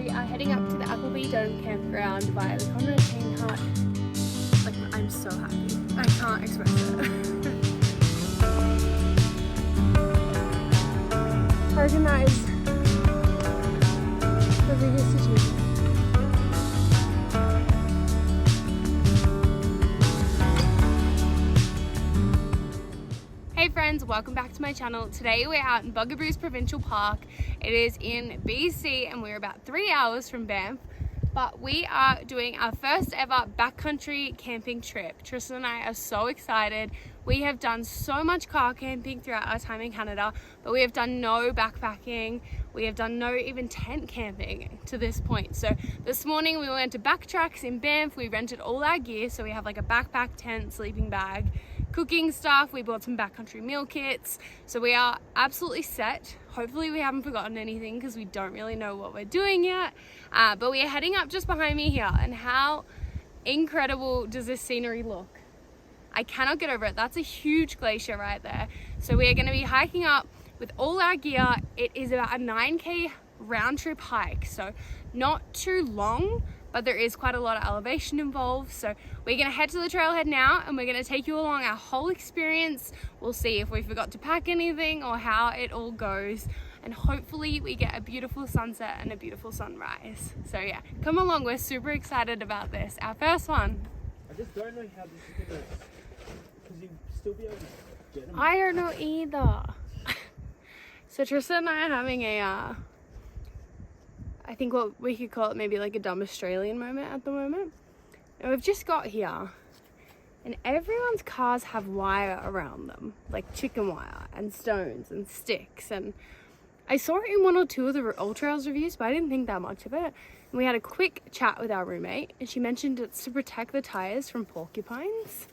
We are heading up to the Applebee Dome Campground via the Conrad Kain hut. Like, I'm so happy. I can't express it. Organized the biggest achievement. Hey friends, welcome back to my channel. Today we're out in Bugaboo Provincial Park. It is in BC and we're about 3 hours from Banff. But we are doing our first ever backcountry camping trip. Tristan and I are so excited. We have done so much car camping throughout our time in Canada, but we have done no backpacking. We have done no even tent camping to this point. So this morning we went to Backtracks in Banff. We rented all our gear. So we have like a backpack, tent, sleeping bag, cooking stuff. We bought some backcountry meal kits. So we are absolutely set. Hopefully we haven't forgotten anything because we don't really know what we're doing yet. But we are heading up just behind me here. And how incredible does this scenery look? I cannot get over it. That's a huge glacier right there. So we are going to be hiking up with all our gear. It is about a 9K round trip hike. So not too long, but there is quite a lot of elevation involved. So we're gonna head to the trailhead now and we're gonna take you along our whole experience. We'll see if we forgot to pack anything or how it all goes. And hopefully we get a beautiful sunset and a beautiful sunrise. So yeah, come along, we're super excited about this. Our first one. I just don't know how this is gonna, because you'll still be able to get them. I don't know either. So Tristan and I are having a, I think what we could call it maybe like a dumb Australian moment at the moment. And we've just got here and everyone's cars have wire around them, like chicken wire and stones and sticks. And I saw it in one or two of the All Trails reviews, but I didn't think that much of it. And we had a quick chat with our roommate and she mentioned it's to protect the tires from porcupines.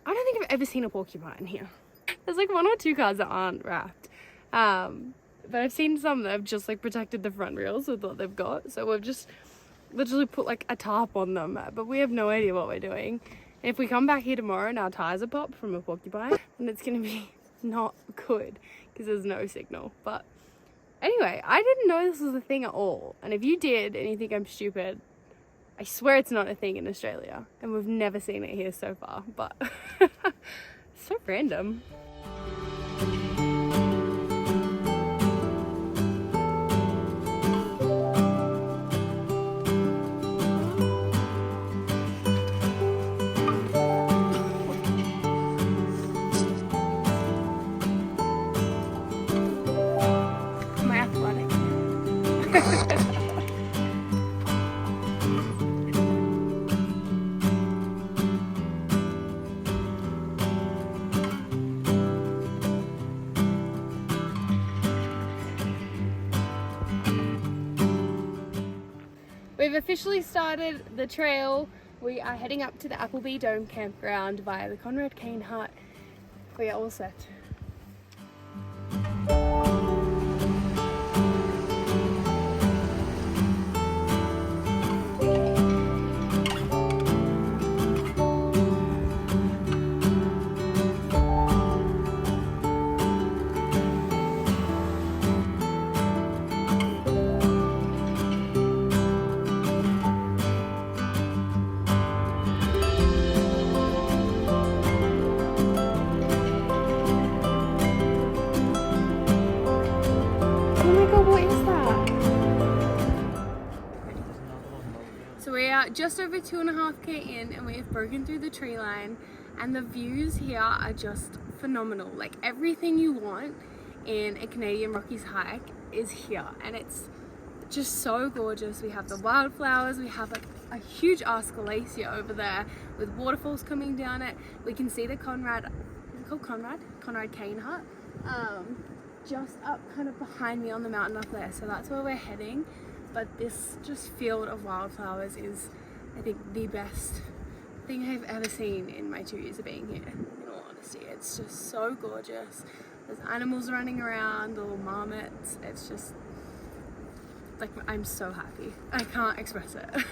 I don't think I've ever seen a porcupine here. There's like one or two cars that aren't wrapped. But I've seen some that have just like protected the front wheels with what they've got. So we've just literally put like a tarp on them, but we have no idea what we're doing. And if we come back here tomorrow and our tires are popped from a porcupine, then it's gonna be not good because there's no signal. But anyway, I didn't know this was a thing at all. And if you did and you think I'm stupid, I swear it's not a thing in Australia. And we've never seen it here so far, but so random. We've officially started the trail. We are heading up to the Applebee Dome Campground via the Conrad Kain hut. We are all set. So we are just over 2.5K in and we have broken through the tree line and the views here are just phenomenal. Like everything you want in a Canadian Rockies hike is here and it's just so gorgeous. We have the wildflowers, we have like a huge ass glacier over there with waterfalls coming down it. We can see the Conrad, is it called Conrad? Conrad Kain hut. Just up kind of behind me on the mountain up there. So that's where we're heading. But this just field of wildflowers is, I think, the best thing I've ever seen in my 2 years of being here, in all honesty. It's just so gorgeous. There's animals running around, little marmots. It's just, like, I'm so happy. I can't express it.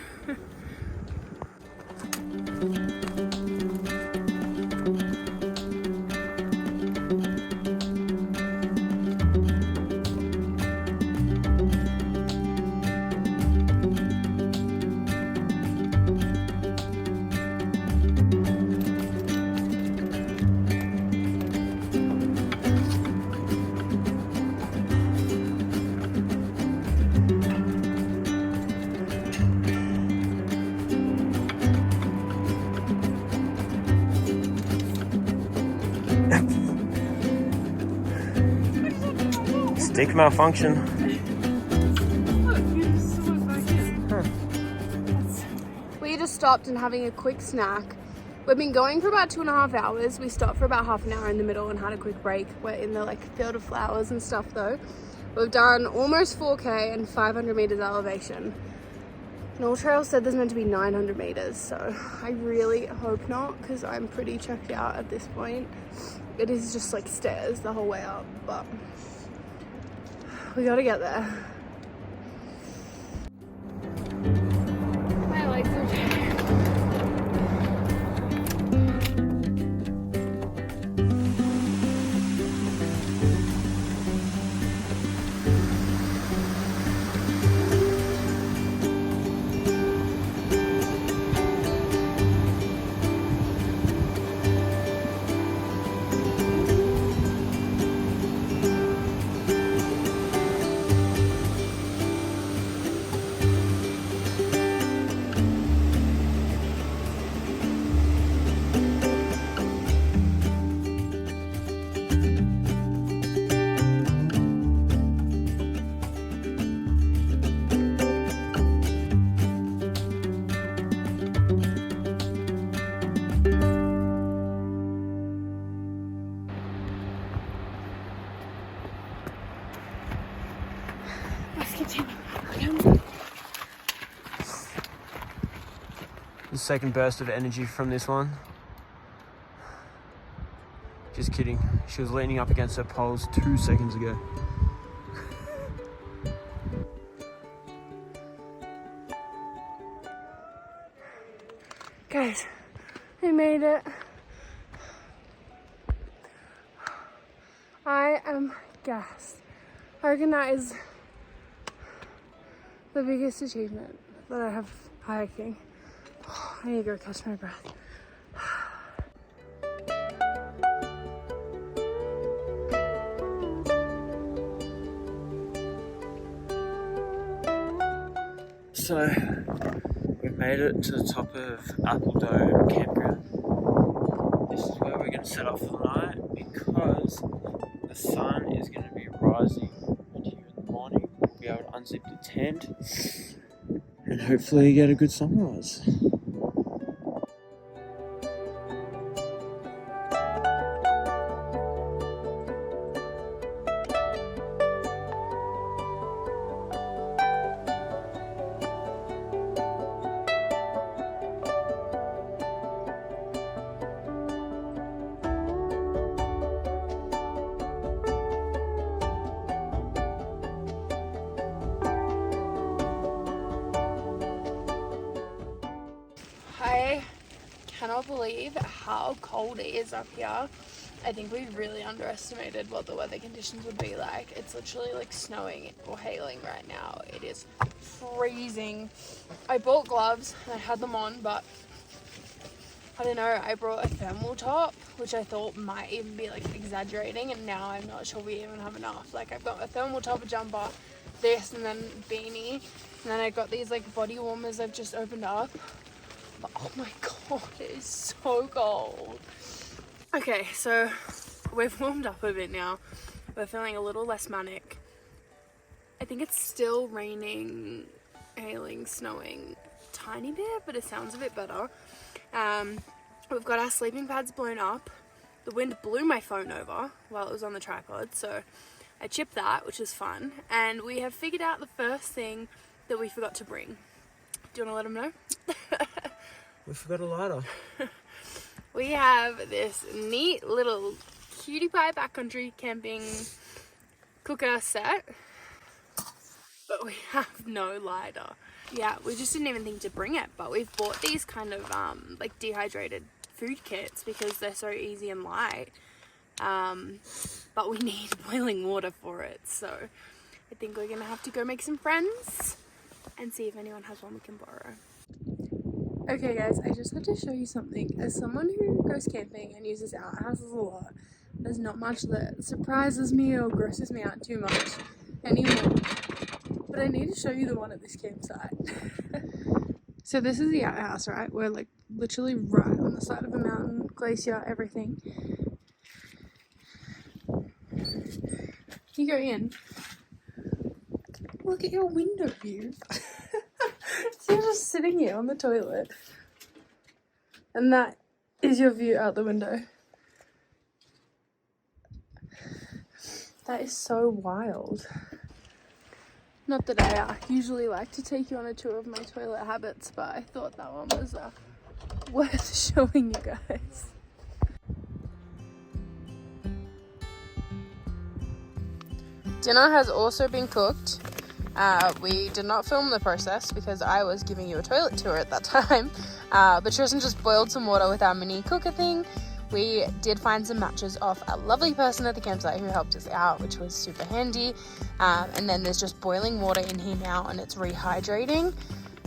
Stick malfunction. We just stopped and having a quick snack. We've been going for about 2.5 hours. We stopped for about half an hour in the middle and had a quick break. We're in the like field of flowers and stuff though. We've done almost 4K and 500 meters elevation. And All Trail said there's meant to be 900 meters, so I really hope not because I'm pretty checked out at this point. It is just like stairs the whole way up, but we gotta get there. My legs are tired. The second burst of energy from this one. Just kidding. She was leaning up against her poles 2 seconds ago. Guys, I made it. I am gassed. I reckon that is the biggest achievement that I have hiking. I need to go catch my breath. So, we've made it to the top of Applebee Dome Campground. This is where we're going to set up for the night because the sun is going to be rising right here in the morning. We'll be able to unzip the tent and hopefully get a good sunrise. I cannot believe how cold it is up here. I think we really underestimated what the weather conditions would be like. It's literally like snowing or hailing right now. It is freezing. I bought gloves and I had them on, but I don't know, I brought a thermal top, which I thought might even be like exaggerating, and now I'm not sure we even have enough. Like I've got a thermal top, a jumper, this, and then beanie, and then I got these like body warmers I've just opened up. But oh my god, it is so cold. Okay, so we've warmed up a bit now. We're feeling a little less manic. I think it's still raining, hailing, snowing tiny bit, but it sounds a bit better. We've got our sleeping pads blown up. The wind blew my phone over while it was on the tripod, so I chipped that, which was fun. And we have figured out the first thing that we forgot to bring. Do you want to let them know? We forgot a lighter. We have this neat little cutie pie backcountry camping cooker set, but we have no lighter. Yeah, we just didn't even think to bring it, but we've bought these kind of like dehydrated food kits because they're so easy and light, but we need boiling water for it, so I think we're gonna have to go make some friends and see if anyone has one we can borrow. Okay guys, I just had to show you something. As someone who goes camping and uses outhouses a lot, there's not much that surprises me or grosses me out too much anymore. But I need to show you the one at this campsite. So this is the outhouse, right? We're like literally right on the side of a mountain, glacier, everything. You go in Look at your window view. So you're just sitting here on the toilet. And that is your view out the window. That is so wild. Not that I usually like to take you on a tour of my toilet habits, but I thought that one was worth showing you guys. Dinner has also been cooked. We did not film the process because I was giving you a toilet tour at that time. But Tristan just boiled some water with our mini cooker thing. We did find some matches off a lovely person at the campsite who helped us out, which was super handy. And then there's just boiling water in here now and it's rehydrating.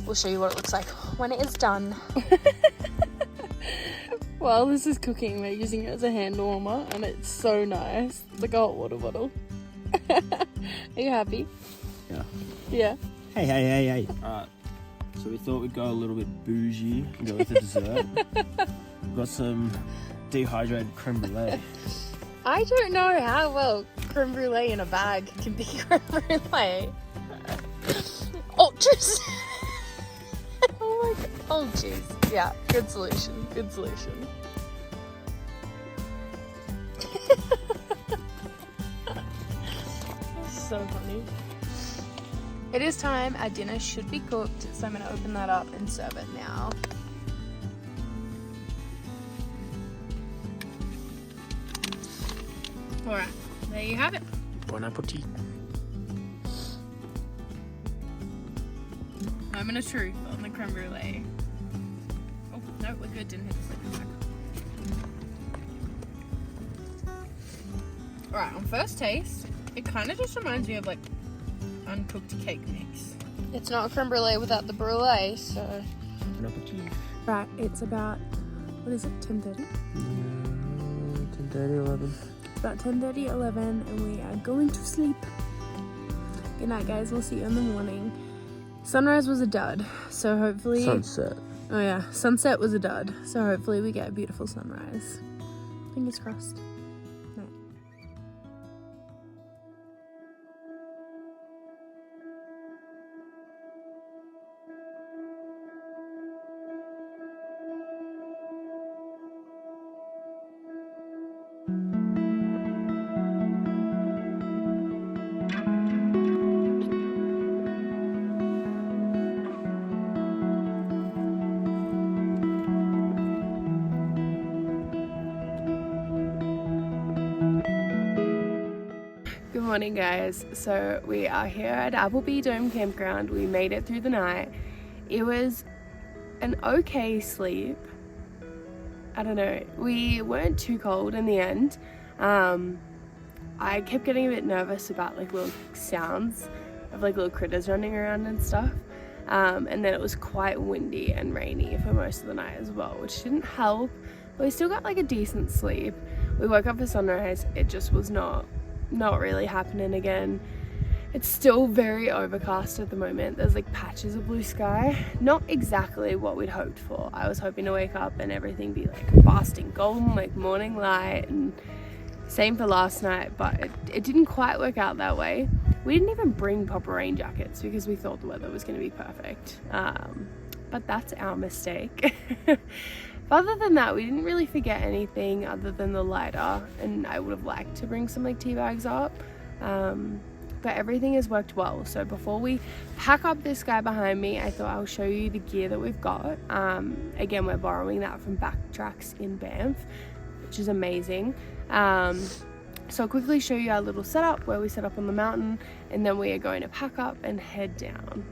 We'll show you what it looks like when it is done. While this is cooking, we're using it as a hand warmer and it's so nice. It's like a hot water bottle. Are you happy? Yeah. Yeah. Hey. Alright, so we thought we'd go a little bit bougie and go with the dessert. We've got some dehydrated creme brulee. I don't know how well creme brulee in a bag can be creme brulee. Oh, just. Oh my god. Oh, jeez. Yeah, good solution. Good solution. So funny. It is time. Our dinner should be cooked, so I'm going to open that up and serve it now. Alright, there you have it. Bon appetit. Moment of truth on the creme brulee. Oh, no, we're good. Didn't hit the sleeping bag. Alright, on first taste, it kind of just reminds me of like uncooked cake mix. It's not creme brulee without the brulee, so. Bon appetit. Right, it's about, what is it, 10:30? 10:30, 11. It's about 10:30, 11, and we are going to sleep. Good night, guys. We'll see you in the morning. Sunrise was a dud, so hopefully... Sunset. Oh yeah, sunset was a dud, so hopefully we get a beautiful sunrise. Fingers crossed. Night. Good morning, guys. So we are here at Applebee Dome Campground. We made it through the night. It was an okay sleep. I don't know. We weren't too cold in the end. I kept getting a bit nervous about like little sounds of like little critters running around and stuff. And then it was quite windy and rainy for most of the night as well, which didn't help. But we still got like a decent sleep. We woke up for sunrise. It just was not really happening again. It's still very overcast at the moment. There's like patches of blue sky. Not exactly what we'd hoped for. I was hoping to wake up and everything be like basking golden, like morning light, and same for last night, but it didn't quite work out that way. We didn't even bring proper rain jackets because we thought the weather was going to be perfect. But that's our mistake. But other than that, we didn't really forget anything other than the lighter, and I would have liked to bring some like tea bags up, but everything has worked well. So before we pack up this guy behind me, I thought I'll show you the gear that we've got. Again, we're borrowing that from Backcountry in Banff, which is amazing. So I'll quickly show you our little setup where we set up on the mountain, and then we are going to pack up and head down.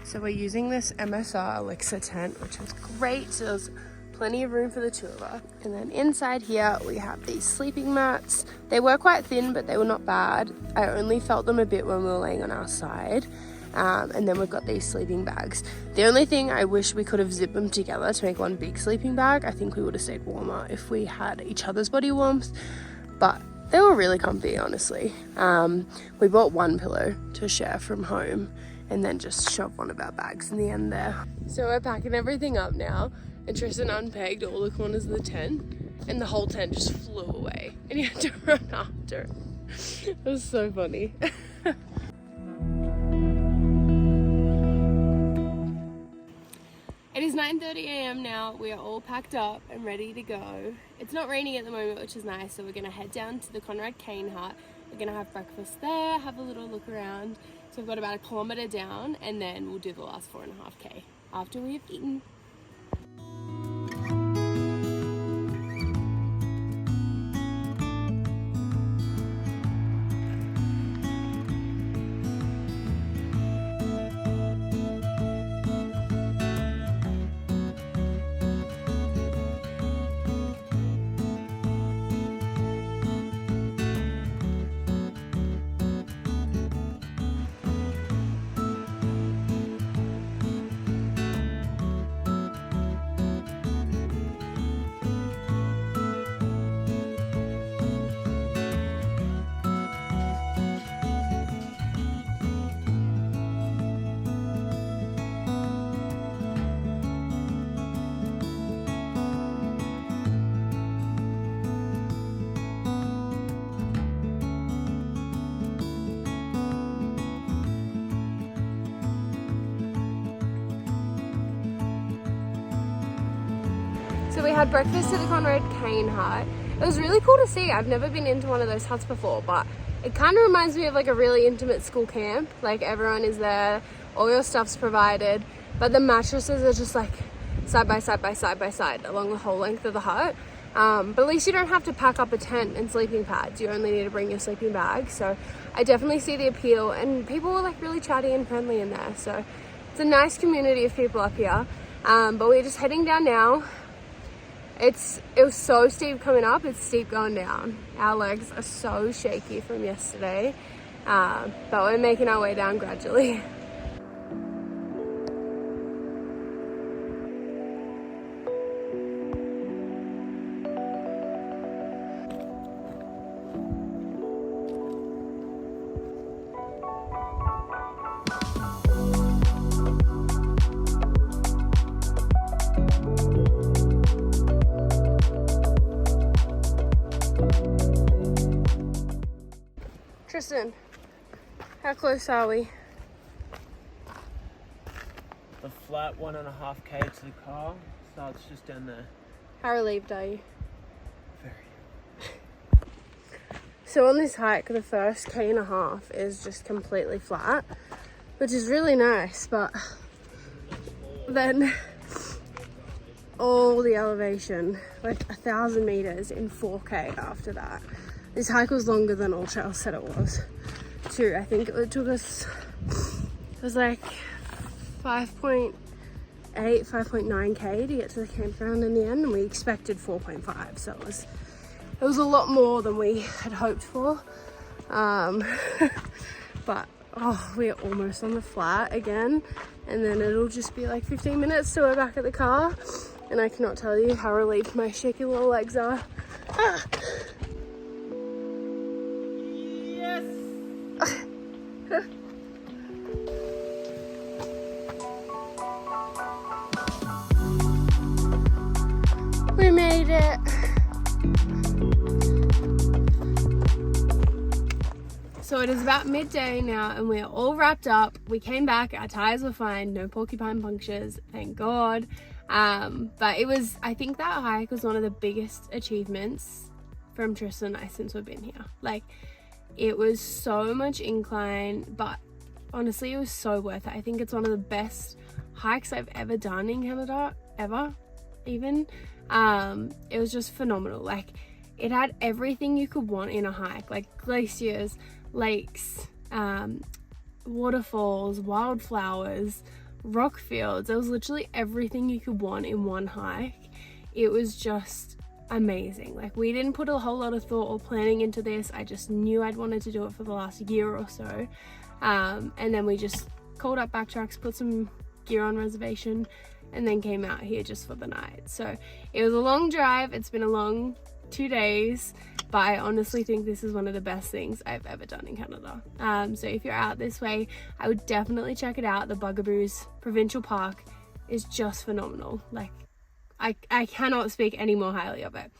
So we're using this MSR Elixir tent, which is great. So there's plenty of room for the two of us. And then inside here we have these sleeping mats. They were quite thin, but they were not bad. I only felt them a bit when we were laying on our side. And then we've got these sleeping bags. The only thing, I wish we could have zipped them together to make one big sleeping bag. I think we would have stayed warmer if we had each other's body warmth, but they were really comfy, honestly. We bought one pillow to share from home and then just shoved one of our bags in the end there. So we're packing everything up now, and Tristan unpegged all the corners of the tent, and the whole tent just flew away, and he had to run after it. It was so funny. 9:30 a.m. now. We are all packed up and ready to go. It's not raining at the moment, which is nice, so we're going to head down to the Conrad Kain hut. We're going to have breakfast there, have a little look around. So we've got about 1 kilometre down, and then we'll do the last 4.5k after we've eaten. So we had breakfast at the Conrad Kain hut. It was really cool to see. I've never been into one of those huts before, but it kind of reminds me of like a really intimate school camp. Like everyone is there, all your stuff's provided, but the mattresses are just like side by side by side by side along the whole length of the hut. But at least you don't have to pack up a tent and sleeping pads. You only need to bring your sleeping bag. So I definitely see the appeal, and people were like really chatty and friendly in there. So it's a nice community of people up here. But we're just heading down now. It was so steep coming up, it's steep going down. Our legs are so shaky from yesterday, but we're making our way down gradually. Tristan, how close are we? The flat 1.5k to the car starts just down there. How relieved are you? Very. So on this hike, the first 1.5 k is just completely flat, which is really nice, but then all the elevation, like 1,000 meters in 4k after that. This hike was longer than all trails said it was, too. I think it took us, it was like 5.8, 5.9k to get to the campground in the end, and we expected 4.5, so it was a lot more than we had hoped for. But we're almost on the flat again, and then it'll just be like 15 minutes till we're back at the car, and I cannot tell you how relieved my shaky little legs are. We made it. So it is about midday now, and we're all wrapped up. We came back, our tires were fine, no porcupine punctures, thank God. But I think that hike was one of the biggest achievements from Tristan and I since we've been here. Like, it was so much incline, but honestly it was so worth it. I think it's one of the best hikes I've ever done in Canada, ever, even. It was just phenomenal. Like, it had everything you could want in a hike, like glaciers, lakes, waterfalls, wildflowers, rock fields. There was literally everything you could want in one hike. It was just amazing. Like, we didn't put a whole lot of thought or planning into this. I just knew I'd wanted to do it for the last year or so, and then we just called up Backtracks, put some gear on reservation, and then came out here just for the night. So it was a long drive. It's been a long 2 days, but I honestly think this is one of the best things I've ever done in Canada. So if you're out this way, I would definitely check it out. The Bugaboos Provincial Park is just phenomenal. Like, I cannot speak any more highly of it.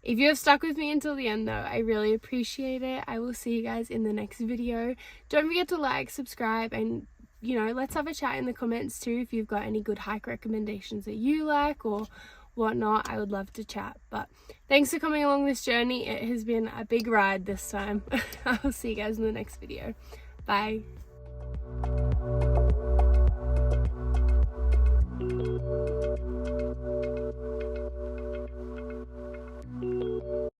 If you have stuck with me until the end though, I really appreciate it. I will see you guys in the next video. Don't forget to like, subscribe, and you know, let's have a chat in the comments too if you've got any good hike recommendations that you like or whatnot. I would love to chat. But thanks for coming along this journey. It has been a big ride this time. I'll see you guys in the next video. Bye.